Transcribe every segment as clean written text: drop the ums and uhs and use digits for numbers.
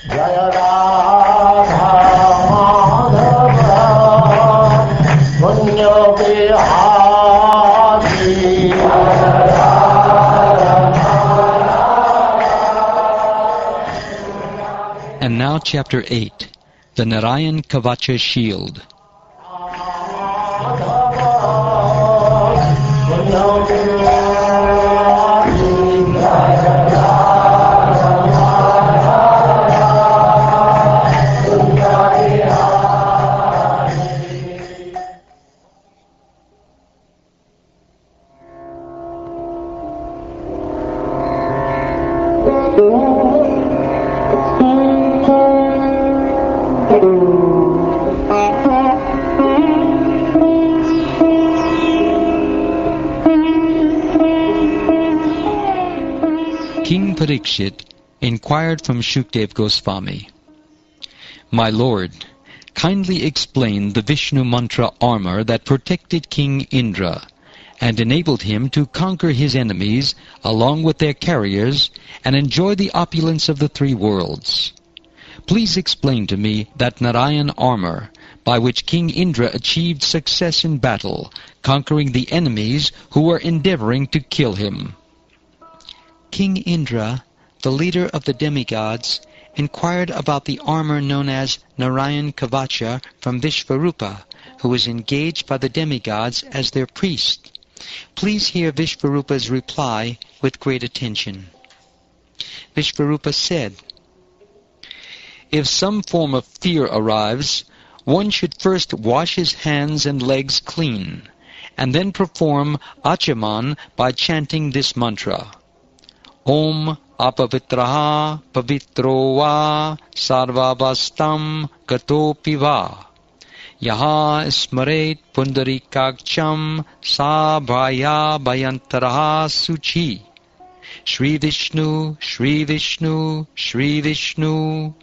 Jaya Radha Madhava Punya Bihari. And now chapter 8, the Narayana kavaca shield. King Parikshit inquired from Shukdev Goswami, "My lord, kindly explain the Vishnu mantra armor that protected King Indra and enabled him to conquer his enemies along with their carriers and enjoy the opulence of the three worlds. Please explain to me that Narayan armor by which King Indra achieved success in battle, conquering the enemies who were endeavoring to kill him." King Indra, the leader of the demigods, inquired about the armor known as Narayana kavaca from Vishvarupa, who was engaged by the demigods as their priest. Please hear Vishvarupa's reply with great attention. Vishvarupa said, "If some form of fear arrives, one should first wash his hands and legs clean, and then perform achaman by chanting this mantra. Om apavitraha pavitro va sarvavastam gatopi va. Yaha smaret pundarikakcham sa bhaya bhayantaraha suchi. Shri Vishnu, Shri Vishnu, Shri Vishnu."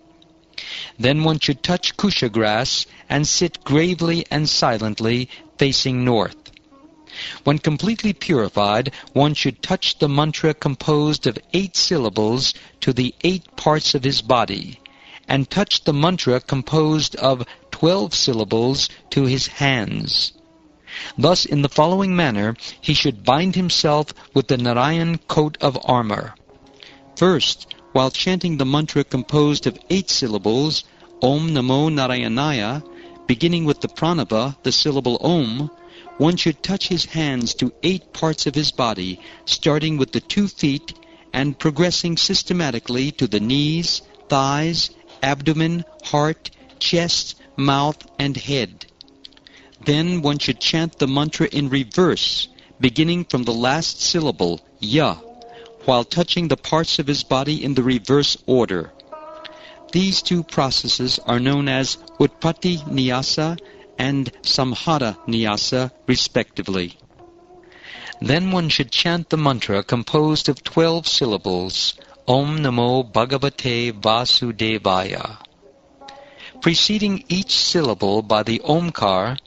Then one should touch kusha grass and sit gravely and silently facing north. When completely purified, one should touch the mantra composed of 8 syllables to the 8 parts of his body, and touch the mantra composed of 12 syllables to his hands. Thus, in the following manner, he should bind himself with the Narayan coat of armor. First, while chanting the mantra composed of 8 syllables, Om Namo Narayanaya, beginning with the pranava, the syllable Om, one should touch his hands to 8 parts of his body, starting with the 2 feet and progressing systematically to the knees, thighs, abdomen, heart, chest, mouth, and head. Then one should chant the mantra in reverse, beginning from the last syllable, Ya, while touching the parts of his body in the reverse order. These 2 processes are known as Utpatti Nyasa and Samhara Nyasa, respectively. Then one should chant the mantra composed of 12 syllables, Om Namo Bhagavate Vasudevaya. Preceding each syllable by the Omkar,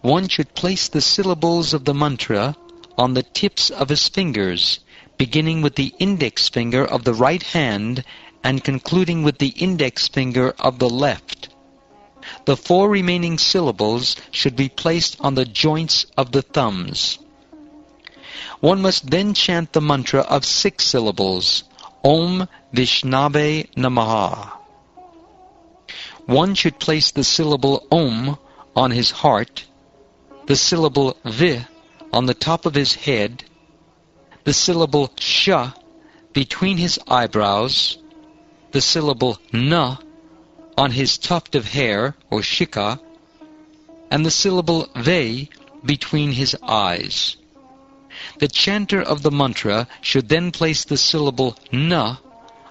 one should place the syllables of the mantra on the tips of his fingers, beginning with the index finger of the right hand and concluding with the index finger of the left. The 4 remaining syllables should be placed on the joints of the thumbs. One must then chant the mantra of 6 syllables, Om Vishnave Namaha. One should place the syllable Om on his heart, the syllable Vi on the top of his head, the syllable Sha between his eyebrows, the syllable Na on his tuft of hair, or shika, and the syllable Ve between his eyes. The chanter of the mantra should then place the syllable Na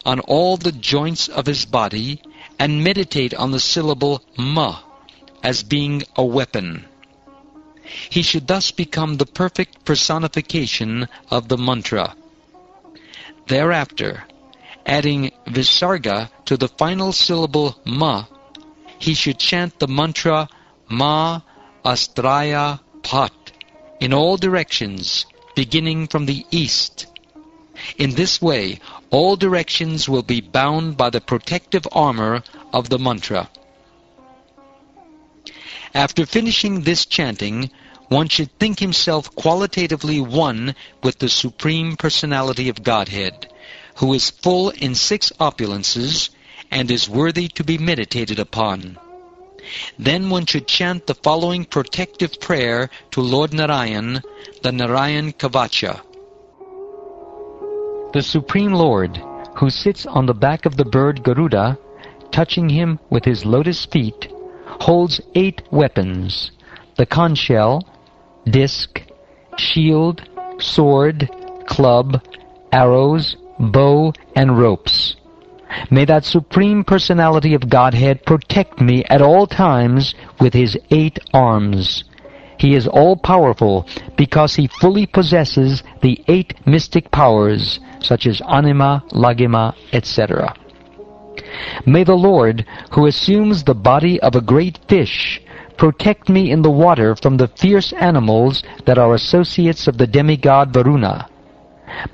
on all the joints of his body and meditate on the syllable Ma as being a weapon. He should thus become the perfect personification of the mantra. Thereafter, adding Visarga to the final syllable Ma, he should chant the mantra Ma Astraya Pat in all directions, beginning from the east. In this way, all directions will be bound by the protective armor of the mantra. After finishing this chanting, one should think himself qualitatively one with the Supreme Personality of Godhead, who is full in 6 opulences and is worthy to be meditated upon. Then one should chant the following protective prayer to Lord Narayan, the Narayana kavaca. The Supreme Lord, who sits on the back of the bird Garuda, touching him with his lotus feet, holds 8 weapons: the conch shell, disc, shield, sword, club, arrows, bow, and ropes. May that Supreme Personality of Godhead protect me at all times with his 8 arms. He is all-powerful because he fully possesses the 8 mystic powers, such as anima, lagima, etc. May the Lord, who assumes the body of a great fish, protect me in the water from the fierce animals that are associates of the demigod Varuna.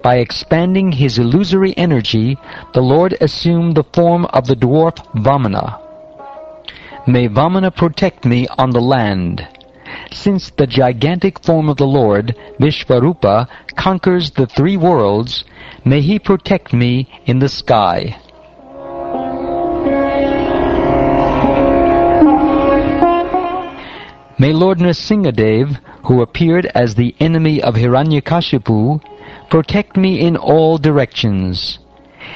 By expanding his illusory energy, the Lord assumed the form of the dwarf Vamana. May Vamana protect me on the land. Since the gigantic form of the Lord, Vishvarupa, conquers the 3 worlds, may he protect me in the sky. May Lord Nrsingadev, who appeared as the enemy of Hiranyakashipu, protect me in all directions.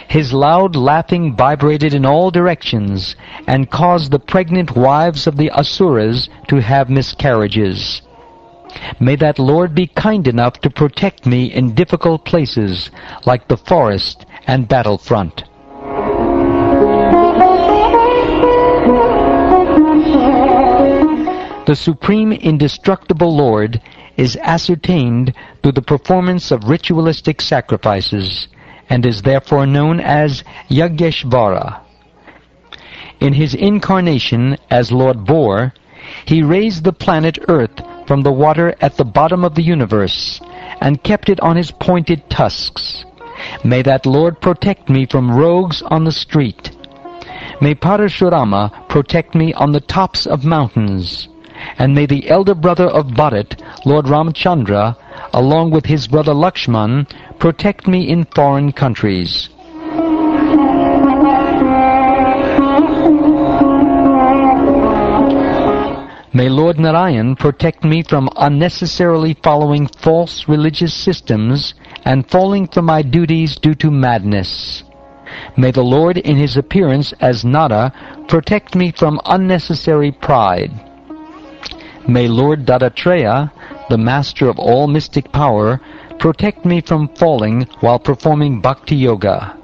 His loud laughing vibrated in all directions and caused the pregnant wives of the Asuras to have miscarriages. May that Lord be kind enough to protect me in difficult places like the forest and battlefront. The Supreme Indestructible Lord is ascertained through the performance of ritualistic sacrifices and is therefore known as Yageshvara. In his incarnation as Lord Boar, he raised the planet Earth from the water at the bottom of the universe and kept it on his pointed tusks. May that Lord protect me from rogues on the street. May Parashurama protect me on the tops of mountains. And may the elder brother of Bharat, Lord Ramchandra, along with his brother Lakshman, protect me in foreign countries. May Lord Narayan protect me from unnecessarily following false religious systems and falling from my duties due to madness. May the Lord in his appearance as Nara protect me from unnecessary pride. May Lord Dattatreya, the master of all mystic power, protect me from falling while performing bhakti yoga.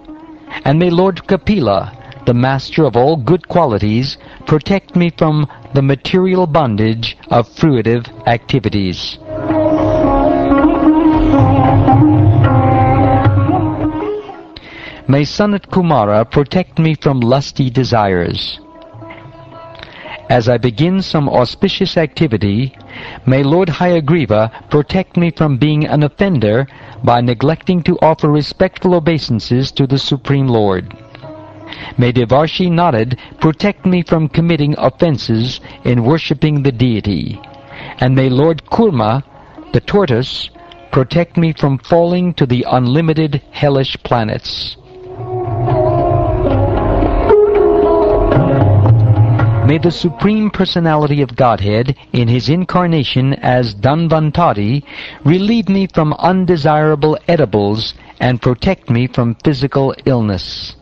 And may Lord Kapila, the master of all good qualities, protect me from the material bondage of fruitive activities. May Sanat Kumara protect me from lusty desires. As I begin some auspicious activity, may Lord Hayagriva protect me from being an offender by neglecting to offer respectful obeisances to the Supreme Lord. May Devarshi Narad protect me from committing offenses in worshipping the deity. And may Lord Kurma, the tortoise, protect me from falling to the unlimited hellish planets. May the Supreme Personality of Godhead, in his incarnation as Dhanvantari, relieve me from undesirable edibles and protect me from physical illness.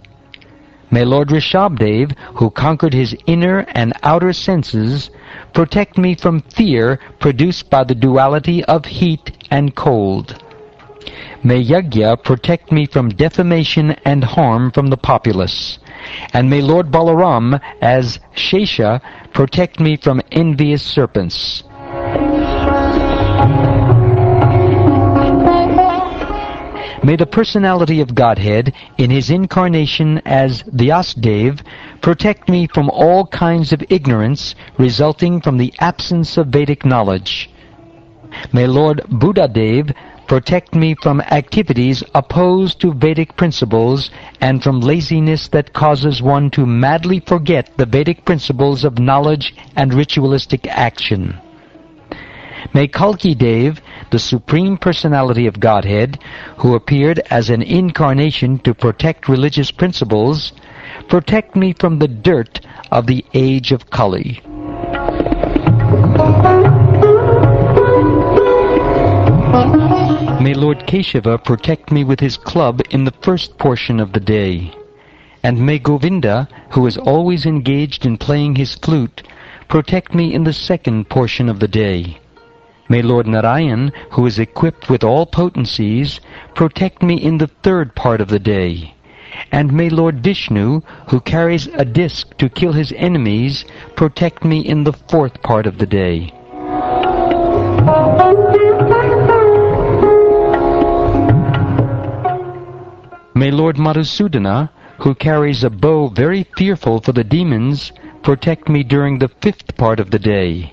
May Lord Rishabdev, who conquered his inner and outer senses, protect me from fear produced by the duality of heat and cold. May Yagya protect me from defamation and harm from the populace. And may Lord Balaram, as Shesha, protect me from envious serpents. May the Personality of Godhead, in his incarnation as Vyasdev, protect me from all kinds of ignorance resulting from the absence of Vedic knowledge. May Lord Buddhadev, Protect me from activities opposed to Vedic principles and from laziness that causes one to madly forget the Vedic principles of knowledge and ritualistic action. May Kalki Dev, the Supreme Personality of Godhead, who appeared as an incarnation to protect religious principles, protect me from the dirt of the age of Kali. May Lord Keshava protect me with his club in the first portion of the day. And may Govinda, who is always engaged in playing his flute, protect me in the second portion of the day. May Lord Narayan, who is equipped with all potencies, protect me in the third part of the day. And may Lord Vishnu, who carries a disc to kill his enemies, protect me in the fourth part of the day. May Lord Madhusudana, who carries a bow very fearful for the demons, protect me during the fifth part of the day.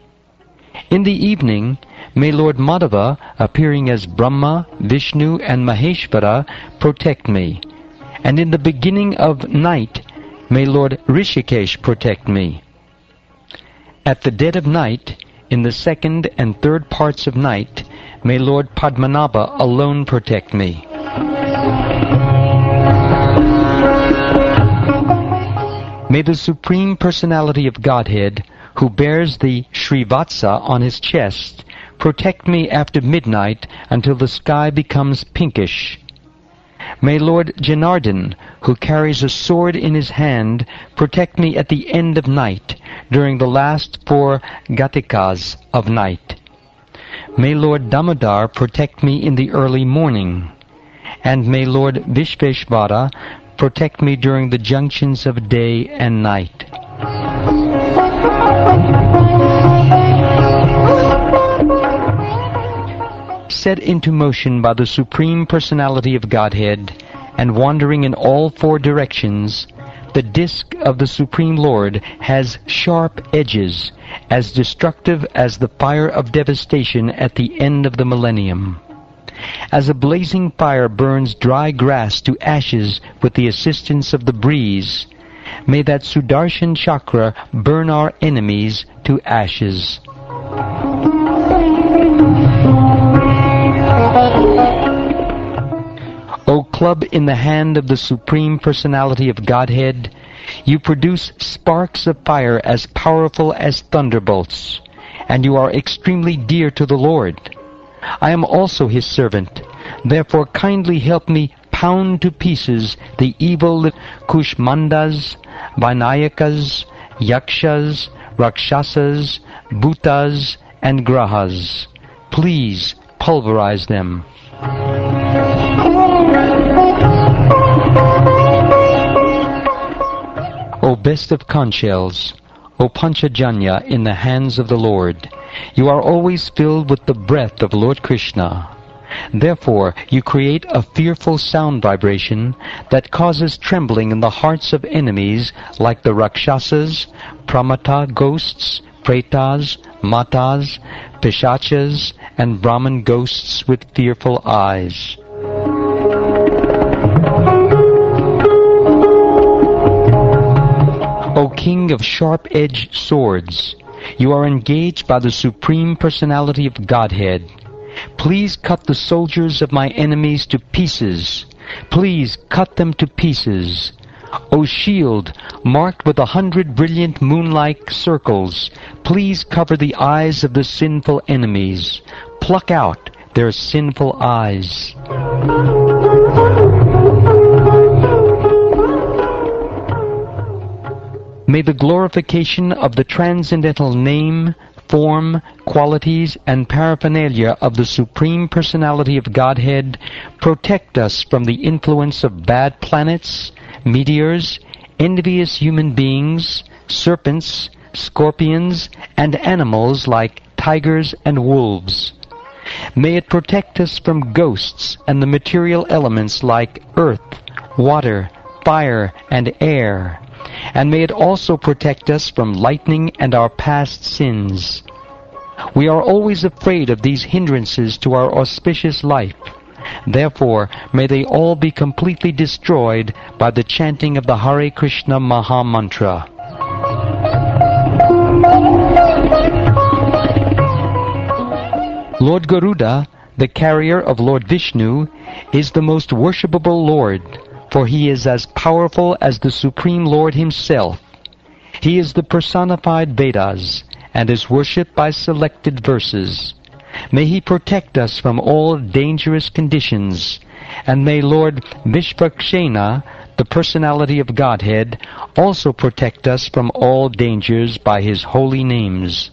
In the evening, may Lord Madhava, appearing as Brahma, Vishnu, and Maheshvara, protect me. And in the beginning of night, may Lord Rishikesh protect me. At the dead of night, in the second and third parts of night, may Lord Padmanabha alone protect me. May the Supreme Personality of Godhead, who bears the Srivatsa on his chest, protect me after midnight until the sky becomes pinkish. May Lord Janardhan, who carries a sword in his hand, protect me at the end of night, during the last 4 Gatikas of night. May Lord Damodar protect me in the early morning. And may Lord Vishveshvara protect me during the junctions of day and night. Set into motion by the Supreme Personality of Godhead, and wandering in all 4 directions, the disk of the Supreme Lord has sharp edges, as destructive as the fire of devastation at the end of the millennium. As a blazing fire burns dry grass to ashes with the assistance of the breeze, may that Sudarshan Chakra burn our enemies to ashes. O club in the hand of the Supreme Personality of Godhead, you produce sparks of fire as powerful as thunderbolts, and you are extremely dear to the Lord. I am also his servant. Therefore kindly help me pound to pieces the evil Kushmandas, Vinayakas, Yakshas, Rakshasas, Bhutas, and Grahas. Please pulverize them. O best of conch shells, O Panchajanya in the hands of the Lord, you are always filled with the breath of Lord Krishna. Therefore, you create a fearful sound vibration that causes trembling in the hearts of enemies like the Rakshasas, Pramata ghosts, Pretas, Matas, Pishachas, and Brahman ghosts with fearful eyes. O King of sharp-edged swords, you are engaged by the Supreme Personality of Godhead. Please cut the soldiers of my enemies to pieces. Please cut them to pieces. O shield, marked with 100 brilliant moon-like circles, please cover the eyes of the sinful enemies. Pluck out their sinful eyes. May the glorification of the transcendental name, form, qualities, and paraphernalia of the Supreme Personality of Godhead protect us from the influence of bad planets, meteors, envious human beings, serpents, scorpions, and animals like tigers and wolves. May it protect us from ghosts and the material elements like earth, water, fire, and air. And may it also protect us from lightning and our past sins. We are always afraid of these hindrances to our auspicious life. Therefore, may they all be completely destroyed by the chanting of the Hare Krishna Maha Mantra. Lord Garuda, the carrier of Lord Vishnu, is the most worshipable Lord, for he is as powerful as the Supreme Lord himself. He is the personified Vedas, and is worshipped by selected verses. May he protect us from all dangerous conditions, and may Lord Vishvakshena, the personality of Godhead, also protect us from all dangers by his holy names.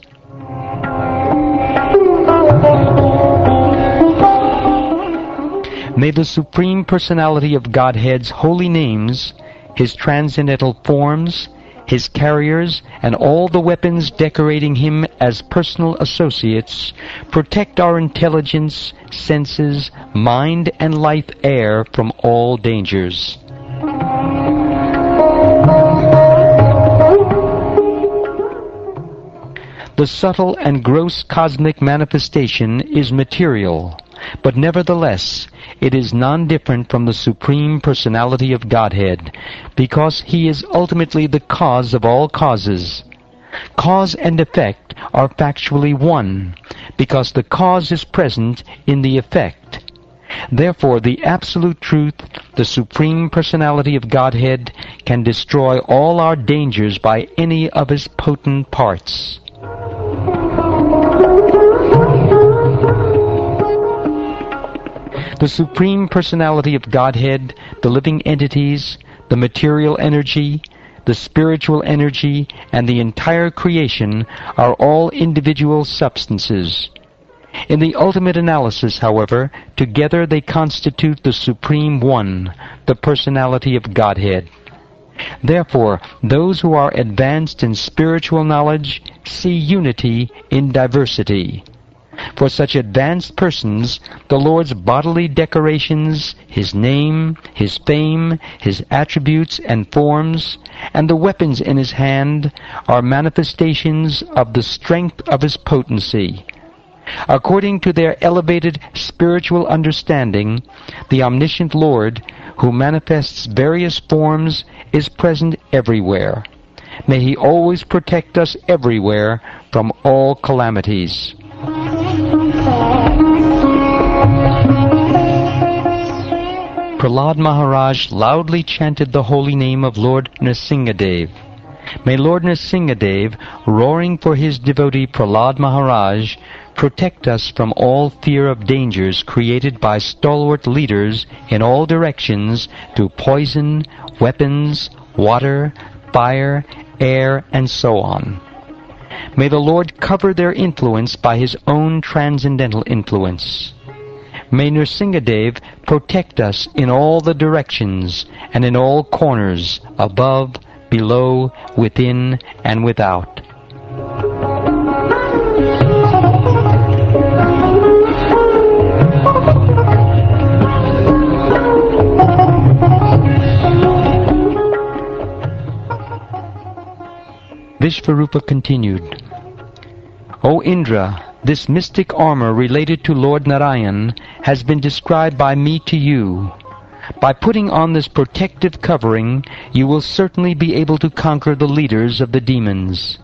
May the Supreme Personality of Godhead's holy names, his transcendental forms, his carriers, and all the weapons decorating him as personal associates, protect our intelligence, senses, mind, and life air from all dangers. The subtle and gross cosmic manifestation is material, but nevertheless it is non-different from the Supreme Personality of Godhead, because he is ultimately the cause of all causes. Cause and effect are factually one, because the cause is present in the effect. Therefore, the Absolute Truth, the Supreme Personality of Godhead, can destroy all our dangers by any of his potent parts. The Supreme Personality of Godhead, the living entities, the material energy, the spiritual energy, and the entire creation are all individual substances. In the ultimate analysis, however, together they constitute the Supreme One, the Personality of Godhead. Therefore, those who are advanced in spiritual knowledge see unity in diversity. For such advanced persons, the Lord's bodily decorations, his name, his fame, his attributes and forms, and the weapons in his hand are manifestations of the strength of his potency. According to their elevated spiritual understanding, the omniscient Lord, who manifests various forms, is present everywhere. May he always protect us everywhere from all calamities. Prahlad Maharaj loudly chanted the holy name of Lord Nrsingadev. May Lord Nrsingadev, roaring for his devotee Prahlad Maharaj, protect us from all fear of dangers created by stalwart leaders in all directions through poison, weapons, water, fire, air, and so on. May the Lord cover their influence by his own transcendental influence. May Nrsingadev protect us in all the directions and in all corners, above, below, within, and without. Vishvarupa continued, O Indra, this mystic armor related to Lord Narayan has been described by me to you. By putting on this protective covering, you will certainly be able to conquer the leaders of the demons.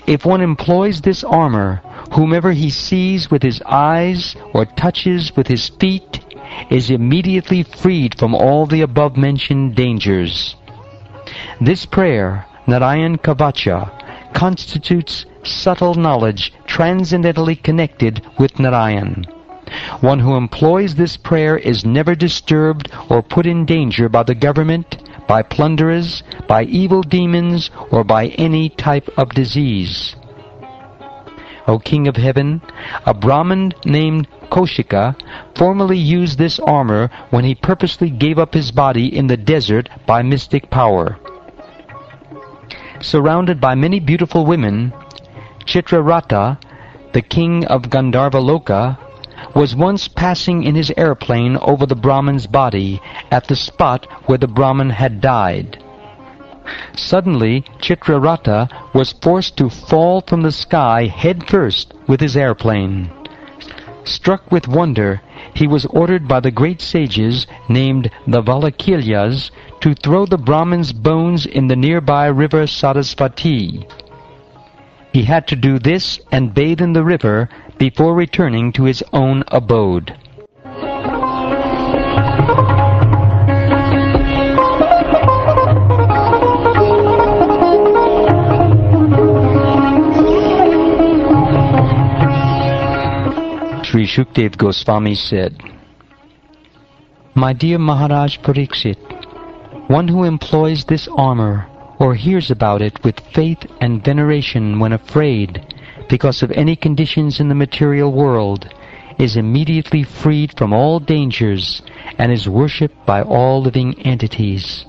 If one employs this armor, whomever he sees with his eyes or touches with his feet is immediately freed from all the above-mentioned dangers. This prayer, Narayana kavaca, constitutes subtle knowledge transcendently connected with Narayan. One who employs this prayer is never disturbed or put in danger by the government, by plunderers, by evil demons, or by any type of disease. O King of Heaven, a Brahmin named Kaushika formerly used this armor when he purposely gave up his body in the desert by mystic power. Surrounded by many beautiful women, Chitraratha, the king of Gandharvaloka, was once passing in his airplane over the Brahman's body at the spot where the Brahman had died. Suddenly, Chitraratha was forced to fall from the sky head first with his airplane. Struck with wonder, he was ordered by the great sages, named the Valakilyas, to throw the Brahmin's bones in the nearby river Sarasvati. He had to do this and bathe in the river before returning to his own abode. Sri Shukdev Goswami said, "My dear Maharaj Pariksit, one who employs this armor or hears about it with faith and veneration when afraid because of any conditions in the material world is immediately freed from all dangers and is worshipped by all living entities.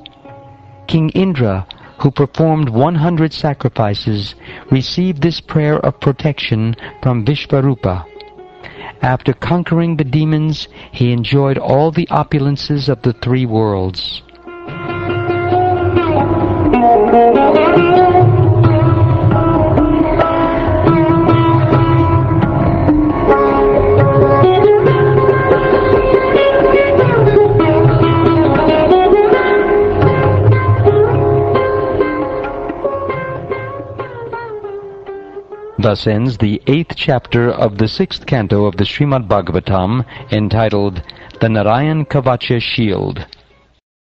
King Indra, who performed 100 sacrifices, received this prayer of protection from Vishvarupa. After conquering the demons, he enjoyed all the opulences of the three worlds." Thus ends the 8th chapter of the 6th canto of the Srimad Bhagavatam, entitled The Narayana Kavaca Shield.